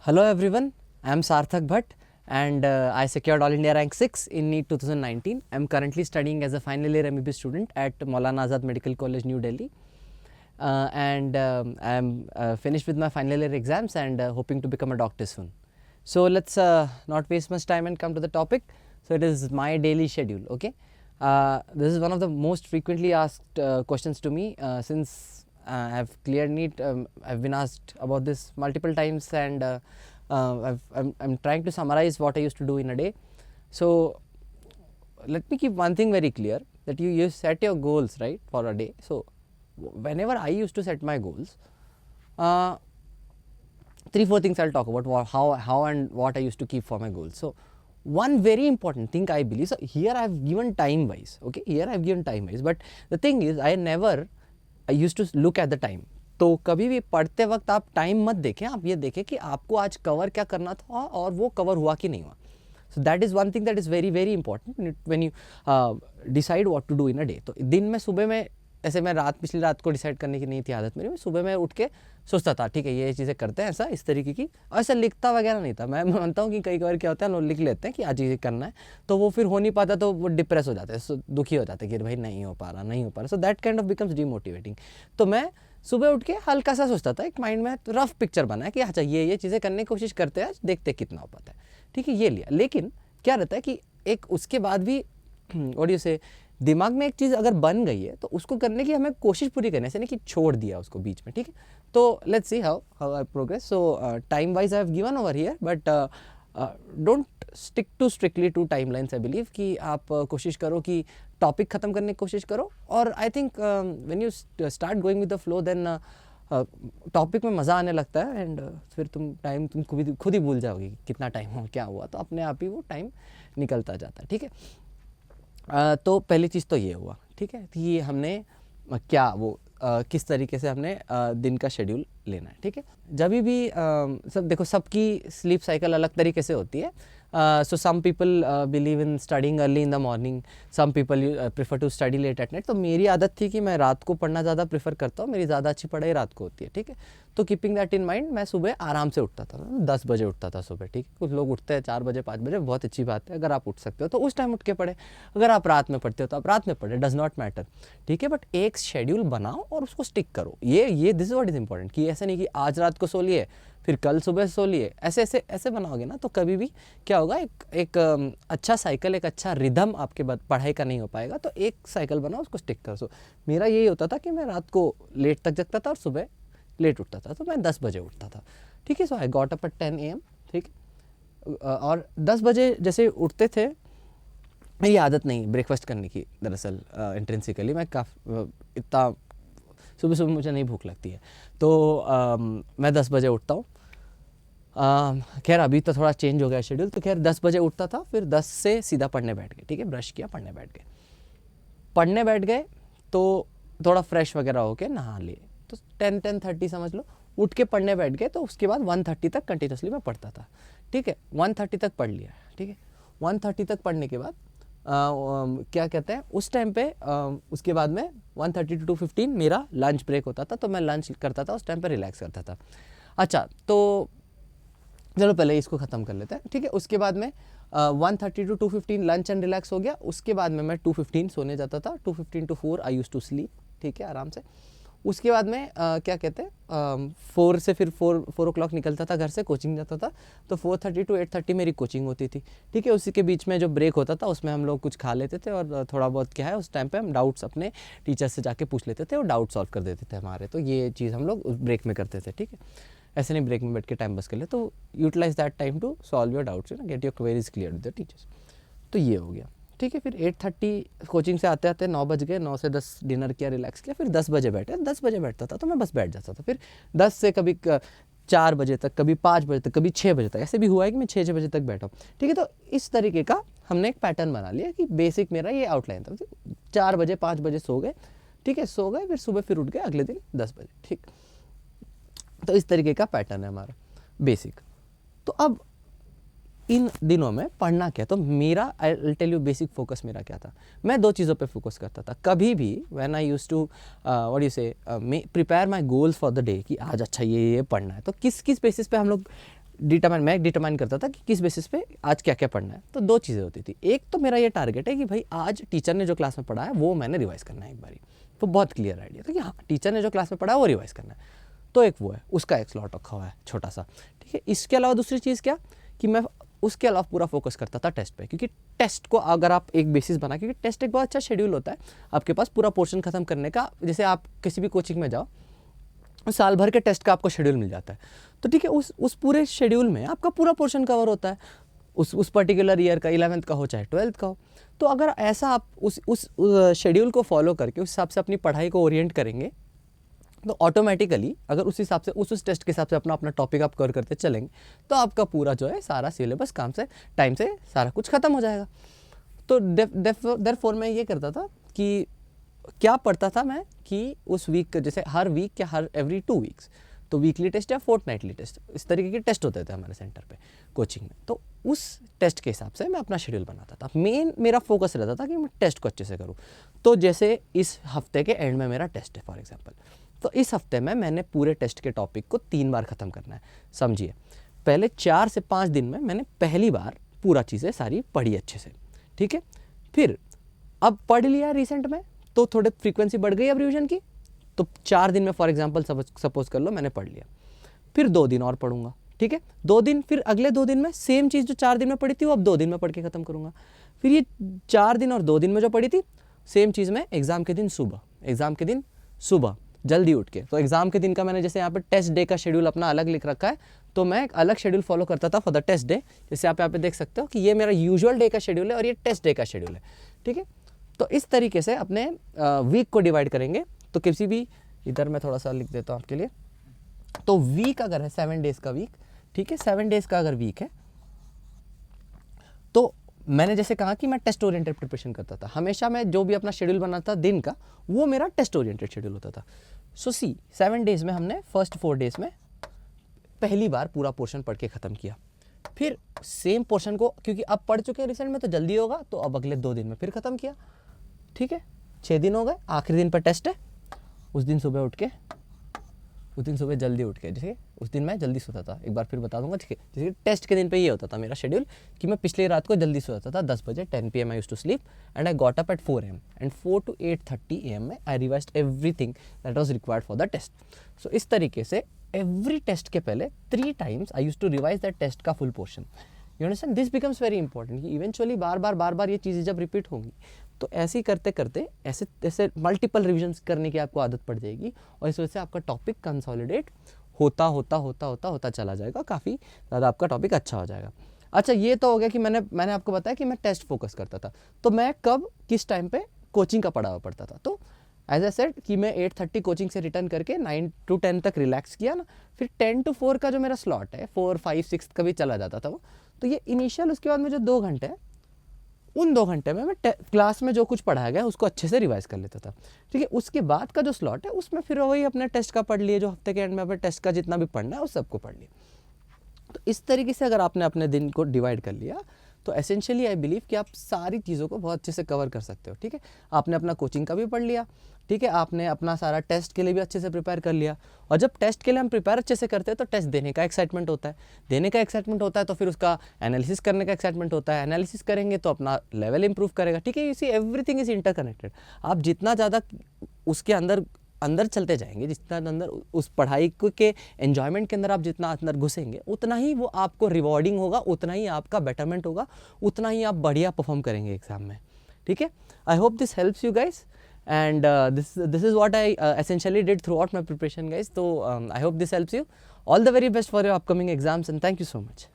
Hello everyone, I am Sarthak Bhatt and I secured All India Rank 6 in NEET 2019. I am currently studying as a final year MBBS student at Maulana Azad Medical College, New Delhi. I am finished with my final year exams and hoping to become a doctor soon. So let's not waste much time and come to the topic. So it is my daily schedule, okay? This is one of the most frequently asked questions to me since I have cleared NEET. I've been asked about this multiple times and I'm trying to summarize what I used to do in a day. So let me keep one thing very clear, that you set your goals, right, for a day. So whenever I used to set my goals, 3-4 things I'll talk about, how and what I used to keep for my goals. So one very important thing I believe, so here I have given time wise, okay, here I have given time wise, but the thing is I used to look at the time. तो कभी भी पढ़ते वक्त आप time मत देखें, आप ये देखें कि आपको आज कवर क्या करना था और वो कवर हुआ कि नहीं हुआ. So that is one thing that is very very important when you decide what to do in a day. तो दिन में सुबह में ऐसे मैं पिछली रात को डिसाइड करने की नहीं थी आदत मेरी. मैं सुबह में उठ के सोचता था ठीक है ये चीज़ें करते हैं, ऐसा इस तरीके की, ऐसा लिखता वगैरह नहीं था. मैं मानता हूँ कि कई बार क्या होता है लोग लिख लेते हैं कि आज ये करना है, तो वो फिर हो नहीं पाता, तो वो डिप्रेस हो जाते हैं, दुखी हो जाते हैं कि भाई नहीं हो पा रहा. So that kind of becomes demotivating. तो मैं सुबह उठ के हल्का सा सोचता था, एक माइंड में रफ पिक्चर बना है कि अच्छा ये चीज़ें करने की कोशिश करते हैं, आज देखते कितना हो पाता है. ठीक है, ये लिया. लेकिन क्या रहता है कि एक उसके बाद भी व्हाट यू से दिमाग में एक चीज़ अगर बन गई है तो उसको करने की हमें कोशिश पूरी करनी है, ऐसे नहीं कि छोड़ दिया उसको बीच में. ठीक है, तो let's see how I progress. So time wise I have given over here, but don't stick to strictly to time lines. I believe कि आप कोशिश करो कि टॉपिक ख़त्म करने की कोशिश करो. और I think when you start going with the flow then topic में मज़ा आने लगता है एंड फिर तुम खुद ही भूल जाओगे कितना टाइम हो क्या हुआ, तो अपने आप ही वो टाइम निकलता जाता है. ठीक है, तो पहली चीज़ तो ये हुआ. ठीक है, कि हमने क्या वो किस तरीके से हमने दिन का शेड्यूल लेना है. ठीक है, जब भी सब देखो सबकी स्लीप साइकिल अलग तरीके से होती है. So some people believe in studying early in the morning, some people prefer to study late at night. तो मेरी आदत थी कि मैं रात को पढ़ना ज़्यादा प्रेफर करता हूँ, मेरी ज़्यादा अच्छी पढ़ाई रात को होती है. ठीक है, तो कीपिंग दैट इन माइंड मैं सुबह आराम से उठता था, 10 बजे उठता था सुबह. ठीक है, कुछ लोग उठते हैं 4 बजे 5 बजे, बहुत अच्छी बात है. अगर आप उठ सकते हो तो उस टाइम उठ के पढ़े, अगर आप रात में पढ़ते हो तो आप रात में पढ़े, डज नॉट मैटर. ठीक है, बट एक शेड्यूल बनाओ और उसको स्टिक करो. ये this is what is important, कि ऐसा नहीं कि आज रात को सो लिए फिर कल सुबह सो लिए, ऐसे बनाओगे ना तो कभी भी क्या होगा, एक अच्छा साइकिल, एक अच्छा रिदम आपके पढ़ाई का नहीं हो पाएगा. तो एक साइकिल बनाओ, उसको स्टिक करो. सो मेरा यही होता था कि मैं रात को लेट तक जगता था और सुबह लेट उठता था, तो मैं 10 बजे उठता था. ठीक है, so I got up at 10 AM. ठीक है, और 10 बजे जैसे उठते थे, मेरी आदत नहीं ब्रेकफास्ट करने की. दरअसल इंट्रिंसिकली मैं इतना सुबह मुझे नहीं भूख लगती है, तो मैं 10 बजे उठता हूँ. खैर अभी तो थोड़ा चेंज हो गया शेड्यूल. तो खैर 10 बजे उठता था, फिर 10 से सीधा पढ़ने बैठ गए. ठीक है, ब्रश किया, पढ़ने बैठ गए तो थोड़ा फ्रेश वगैरह होके नहा लिए, तो 10-10:30 समझ लो, उठ के पढ़ने बैठ गए. तो उसके बाद 1:30 तक कंटिन्यूसली मैं पढ़ता था. ठीक है, 1:30 तक पढ़ लिया. ठीक है, 1:30 तक पढ़ने के बाद क्या कहते हैं उस टाइम पे उसके बाद में 1:30 to 2:15 मेरा लंच ब्रेक होता था, तो मैं लंच करता था, उस टाइम पे रिलैक्स करता था. अच्छा, तो चलो पहले इसको ख़त्म कर लेते हैं. ठीक है, उसके बाद में 1:30 to 2:15 लंच एंड रिलैक्स हो गया. उसके बाद में मैं 2:15 सोने जाता था. 2:15 to 4 I use to sleep. ठीक है, आराम से. उसके बाद में क्या कहते हैं 4 से फिर 4 o'clock निकलता था घर से, कोचिंग जाता था. तो 4:30 to 8:30 मेरी कोचिंग होती थी. ठीक है, उसी के बीच में जो ब्रेक होता था उसमें हम लोग कुछ खा लेते थे और थोड़ा बहुत क्या है उस टाइम पे हम डाउट्स अपने टीचर से जाके पूछ लेते थे और डाउट सॉल्व कर देते थे हमारे. तो ये चीज़ हम लोग उस ब्रेक में करते थे. ठीक है, ऐसे नहीं ब्रेक में बैठ के टाइम पास कर ले, तो utilize that time to solve your doubts, get your queries clear with the teachers. तो ये हो गया. ठीक है, फिर 8:30 कोचिंग से आते आते 9 बज गए. 9 से 10 डिनर किया, रिलैक्स किया, फिर 10 बजे बैठे. 10 बजे बैठता था तो मैं बस बैठ जाता था. फिर 10 से कभी 4 बजे तक, कभी 5 बजे तक, कभी 6 बजे तक, ऐसे भी हुआ है कि मैं 6 बजे तक बैठा हूँ. ठीक है, तो इस तरीके का हमने एक पैटर्न बना लिया कि बेसिक मेरा ये आउटलाइन था. 4 बजे 5 बजे सो गए. ठीक है, सो गए, फिर सुबह फिर उठ गए अगले दिन 10 बजे. ठीक, तो इस तरीके का पैटर्न है हमारा बेसिक. तो अब इन दिनों में पढ़ना क्या, तो मेरा I will tell you basic focus मेरा क्या था. मैं 2 चीज़ों पे फोकस करता था. कभी भी when I used to what you say prepare my goals for the day, कि आज अच्छा ये पढ़ना है, तो किस बेसिस पे हम लोग मैं डिटरमाइन करता था कि किस बेसिस पे आज क्या क्या पढ़ना है। तो दो चीज़ें होती थी, एक तो मेरा ये टारगेट है कि भाई आज टीचर ने जो क्लास में पढ़ा है वो मैंने रिवाइज़ करना है एक बारी, तो बहुत क्लियर आइडिया था कि हाँ टीचर ने जो क्लास में पढ़ा है वो रिवाइज़ करना है, तो एक वो है, उसका एक स्लॉट रखा हुआ है छोटा सा, ठीक है। इसके अलावा दूसरी चीज़ क्या कि मैं उसके अलावा पूरा फोकस करता था टेस्ट पे, क्योंकि टेस्ट को अगर आप एक बेसिस बना, क्योंकि टेस्ट एक बहुत अच्छा शेड्यूल होता है आपके पास पूरा पोर्शन खत्म करने का। जैसे आप किसी भी कोचिंग में जाओ, साल भर के टेस्ट का आपको शेड्यूल मिल जाता है, तो ठीक है उस पूरे शेड्यूल में आपका पूरा पोर्शन कवर होता है, उस पर्टिकुलर ईयर का, 11th का हो चाहे 12th का हो। तो अगर ऐसा आप उस शेड्यूल को फॉलो करके उस हिसाब से अपनी पढ़ाई को ओरिएंट करेंगे, तो ऑटोमेटिकली अगर उस हिसाब से उस टेस्ट के हिसाब से अपना टॉपिक आप कवर करते चलेंगे, तो आपका पूरा जो है सारा सिलेबस काम से टाइम से सारा कुछ ख़त्म हो जाएगा। तो देयरफॉर मैं ये करता था कि क्या पढ़ता था मैं कि उस वीक, जैसे हर वीक या हर एवरी 2 वीक्स, तो वीकली टेस्ट या फोर्टनाइटली टेस्ट, इस तरीके के टेस्ट होते थे हमारे सेंटर पे कोचिंग में। तो उस टेस्ट के हिसाब से मैं अपना शेड्यूल बनाता था। मेन मेरा फोकस रहता था कि मैं टेस्ट को अच्छे से करूँ। तो जैसे इस हफ्ते के एंड में मेरा टेस्ट है फॉर एग्जाम्पल, तो इस हफ्ते में मैंने पूरे टेस्ट के टॉपिक को 3 बार ख़त्म करना है। समझिए, पहले 4 से 5 दिन में मैंने पहली बार पूरा चीज़ें सारी पढ़ी अच्छे से, ठीक है। फिर अब पढ़ लिया रिसेंट में, तो थोड़े फ्रीक्वेंसी बढ़ गई अब रिवीजन की, तो 4 दिन में फॉर एग्जांपल सपोज कर लो मैंने पढ़ लिया, फिर 2 दिन और पढ़ूंगा, ठीक है। 2 दिन, फिर अगले 2 दिन में सेम चीज़ जो 4 दिन में पढ़ी थी वो अब 2 दिन में पढ़ के ख़त्म करूँगा। फिर ये 4 दिन और 2 दिन में जो पढ़ी थी सेम चीज़ में एग्ज़ाम के दिन सुबह जल्दी उठ के, तो एग्ज़ाम के दिन का मैंने जैसे यहाँ पे टेस्ट डे का शेड्यूल अपना अलग लिख रखा है, तो मैं एक अलग शेड्यूल फॉलो करता था फॉर द टेस्ट डे। जैसे आप यहाँ पे देख सकते हो कि ये मेरा यूजुअल डे का शेड्यूल है और ये टेस्ट डे का शेड्यूल है, ठीक है। तो इस तरीके से अपने वीक को डिवाइड करेंगे। तो किसी भी, इधर मैं थोड़ा सा लिख देता हूँ आपके लिए, तो वीक अगर है 7 डेज़ का वीक, ठीक है, 7 डेज़ का अगर वीक है, तो मैंने जैसे कहा कि मैं टेस्ट ओरिएंटेड प्रिपरेशन करता था हमेशा। मैं जो भी अपना शेड्यूल बनाता था दिन का, वो मेरा टेस्ट ओरिएंटेड शेड्यूल होता था। सो 7 डेज़ में हमने फर्स्ट 4 डेज़ में पहली बार पूरा पोर्शन पढ़ के ख़त्म किया। फिर सेम पोर्शन को, क्योंकि अब पढ़ चुके हैं रिसेंट में तो जल्दी होगा, तो अब अगले 2 दिन में फिर ख़त्म किया, ठीक है। 6 दिन हो गए, आखिरी दिन पर टेस्ट है, उस दिन सुबह जल्दी उठ के, जैसे उस दिन मैं जल्दी सोता था, एक बार फिर बता दूंगा, ठीक है। जैसे टेस्ट के दिन पे ये होता था मेरा शेड्यूल कि मैं पिछली रात को जल्दी सोता था 10 बजे, 10 PM I used to sleep and I got up at 4 AM and 4 to 8:30 AM में I revised everything that was required for the test. So इस तरीके से एवरी टेस्ट के पहले 3 times I used to revise that test का full portion. You understand, this becomes very important कि eventually बार बार ये चीज़ें जब रिपीट होंगी, तो ऐसे ही करते करते ऐसे मल्टीपल रिविजन्स करने की आपको आदत पड़ जाएगी, और इस वजह से आपका टॉपिक कंसोलिडेट होता चला जाएगा, काफ़ी ज़्यादा आपका टॉपिक अच्छा हो जाएगा। अच्छा, ये तो हो गया कि मैंने आपको बताया कि मैं टेस्ट फोकस करता था, तो मैं कब किस टाइम पे कोचिंग का पढ़ा हुआ पढ़ता था। तो एज ए सेड कि मैं 8:30 कोचिंग से रिटर्न करके 9 to 10 तक रिलैक्स किया ना, फिर 10 to 4 का जो मेरा स्लॉट है, 4, 5, 6 कभी चला जाता था वो, तो ये इनिशियल, उसके बाद में जो 2 घंटे हैं, उन 2 घंटे में मैं क्लास में जो कुछ पढ़ाया गया उसको अच्छे से रिवाइज कर लेता था, ठीक है। उसके बाद का जो स्लॉट है उसमें फिर वही अपने टेस्ट का पढ़ लिए, जो हफ्ते के एंड में अपने टेस्ट का जितना भी पढ़ना है उस सबको पढ़ लिया। तो इस तरीके से अगर आपने अपने दिन को डिवाइड कर लिया, तो एसेंशियली आई बिलीव कि आप सारी चीज़ों को बहुत अच्छे से कवर कर सकते हो, ठीक है। आपने अपना कोचिंग का भी पढ़ लिया, ठीक है, आपने अपना सारा टेस्ट के लिए भी अच्छे से प्रिपेयर कर लिया, और जब टेस्ट के लिए हम प्रिपेयर अच्छे से करते हैं तो टेस्ट देने का एक्साइटमेंट होता है, तो फिर उसका एनालिसिस करने का एक्साइटमेंट होता है, एनालिसिस करेंगे तो अपना लेवल इंप्रूव करेगा, ठीक है। You see everything is interconnected. आप जितना ज़्यादा उसके अंदर चलते जाएंगे, जितना अंदर उस पढ़ाई के एन्जॉयमेंट के अंदर आप जितना अंदर घुसेंगे, उतना ही वो आपको रिवॉर्डिंग होगा, उतना ही आपका बेटरमेंट होगा, उतना ही आप बढ़िया परफॉर्म करेंगे एग्जाम में, ठीक है। I hope this helps you guys, and this is what I essentially did throughout my preparation, guys. So I hope this helps you. All the very best for your upcoming exams, and thank you so much.